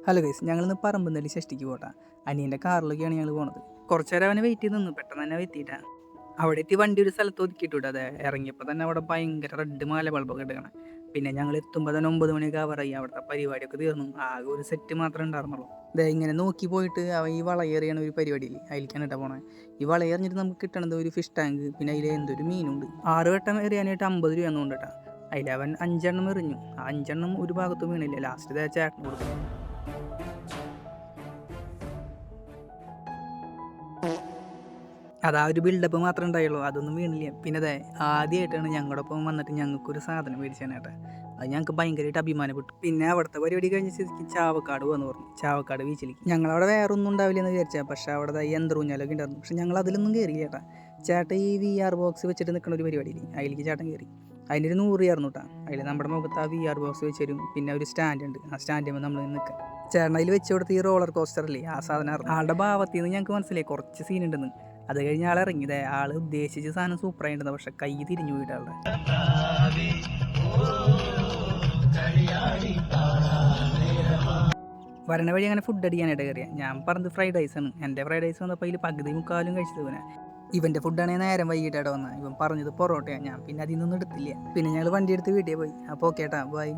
Hello guys, ഞങ്ങളിന്ന് പറമ്പുന്നല്ലി ഷഷ്ടിക്ക് പോട്ടാ. അനിയൻ്റെ കാറിലൊക്കെയാണ് ഞങ്ങൾ പോണത്. കുറച്ച് നേരം അവനെ വെയിറ്റ് ചെയ്ത് നിന്ന് പെട്ടെന്ന് തന്നെ എത്തിയിട്ടാ. അവിടെ എത്തി വണ്ടി ഒരു സ്ഥലത്ത് ഒതുക്കിയിട്ടുണ്ട്. അതെ, ഇറങ്ങിയപ്പോൾ തന്നെ അവിടെ ഭയങ്കര റെഡ് മാല ബൾബൊക്കെ എടുക്കണം. പിന്നെ ഞങ്ങൾ എത്തുമ്പോൾ തന്നെ 9 മണിയൊക്കെ ആവറായി. അവിടുത്തെ പരിപാടിയൊക്കെ തീർന്നു. ആകെ ഒരു സെറ്റ് മാത്രമേ ഉണ്ടായിരുന്നുള്ളൂ. അതെ, ഇങ്ങനെ നോക്കി പോയിട്ട് അവൻ ഈ വളയേറിയാണ് ഒരു പരിപാടിയിൽ അതിലേക്കാണ് ഇട്ടാ പോണേ. ഈ വളയെറിഞ്ഞിട്ട് നമുക്ക് കിട്ടണത് ഒരു ഫിഷ് ടാങ്ക്, പിന്നെ അതിൽ എന്തൊരു മീനുണ്ട്. 6 വട്ടം എറിയാനായിട്ട് 50 രൂപ കൊണ്ടിട്ടാ. അതിൽ അവൻ 5 എണ്ണം എറിഞ്ഞു. ആ 5 എണ്ണം ഒരു ഭാഗത്തും വീണില്ല. ലാസ്റ്റ് ചേട്ടൻ കൊടുത്തു. അതാ ഒരു ബിൽഡപ്പ് മാത്രമേ ഉണ്ടായുള്ളൂ, അതൊന്നും വീണില്ല. പിന്നെ അതെ, ആദ്യമായിട്ടാണ് ഞങ്ങളോടൊപ്പം വന്നിട്ട് ഞങ്ങൾക്കൊരു സാധനം മേടിച്ചാനായിട്ട്. അത് ഞങ്ങൾക്ക് ഭയങ്കരമായിട്ട് അഭിമാനപ്പെട്ടു. പിന്നെ അവിടുത്തെ പരിപാടി കഴിഞ്ഞ സ്ഥിതിക്ക് ചാവക്കാട് വന്ന് പറഞ്ഞു. ചാവക്കാട് ബീച്ചിലേക്ക് ഞങ്ങളവിടെ വേറെ ഒന്നും ഉണ്ടാവില്ലെന്ന് വിചാരിച്ചാൽ, പക്ഷേ അവിടെ യന്ത്രൂഞ്ഞാലൊക്കെ ഉണ്ടായിരുന്നു. പക്ഷെ ഞങ്ങൾ അതിലൊന്നും കയറി ചേട്ടാ. ചേട്ടൻ ഈ VR ബോക്സ് വെച്ചിട്ട് നിൽക്കുന്ന ഒരു പരിപാടിയില്ലേ, അതിലേക്ക് ചേട്ടൻ കയറി. അതിനൊരു 100 ആയിരുന്നു കേട്ടോ. അതിൽ നമ്മുടെ മുഖത്ത് ആ VR ബോക്സ് വെച്ച് തരും. പിന്നെ ഒരു സ്റ്റാൻഡ് ഉണ്ട്, ആ സ്റ്റാൻഡിൽ നമ്മൾ നിൽക്കുക. ചേട്ടൻ അതിൽ വെച്ച് കൊടുത്ത് ഈ റോളർ കോസ്റ്ററില്ലേ, ആ സാധനം ആളുടെ ഭാവത്തിൽ നിന്ന് ഞങ്ങൾക്ക് മനസ്സിലായി കുറച്ച് സീനുണ്ടെന്ന്. അത് കഴിഞ്ഞ് ആൾ ഇറങ്ങിയതേ, ആൾ ഉദ്ദേശിച്ച സാധനം സൂപ്പറായിട്ടുണ്ടെന്ന്, പക്ഷെ കൈ തിരിഞ്ഞു പോയിട്ട് ആളുടെ. വരണ വഴി അങ്ങനെ ഫുഡ് അടിക്കാനായിട്ട് കയറിയാൽ ഞാൻ പറഞ്ഞത് ഫ്രൈഡ് റൈസാണ്. എൻ്റെ ഫ്രൈഡ് റൈസ് വന്നപ്പോൾ അതിൽ പകുതി മുക്കാലും കഴിച്ചത് ഇവനെ. ഇവൻ്റെ ഫുഡാണെങ്കിൽ നേരം വൈകിട്ടായിട്ട് വന്നത്. ഇവൻ പറഞ്ഞത് പൊറോട്ടയാണ്. ഞാൻ പിന്നെ അതിൽ നിന്നൊന്നും എടുത്തില്ല. പിന്നെ ഞങ്ങൾ വണ്ടി എടുത്ത് വീട്ടിൽ പോയി. അപ്പോൾ ഓക്കെ ഏട്ടാ, ബൈ.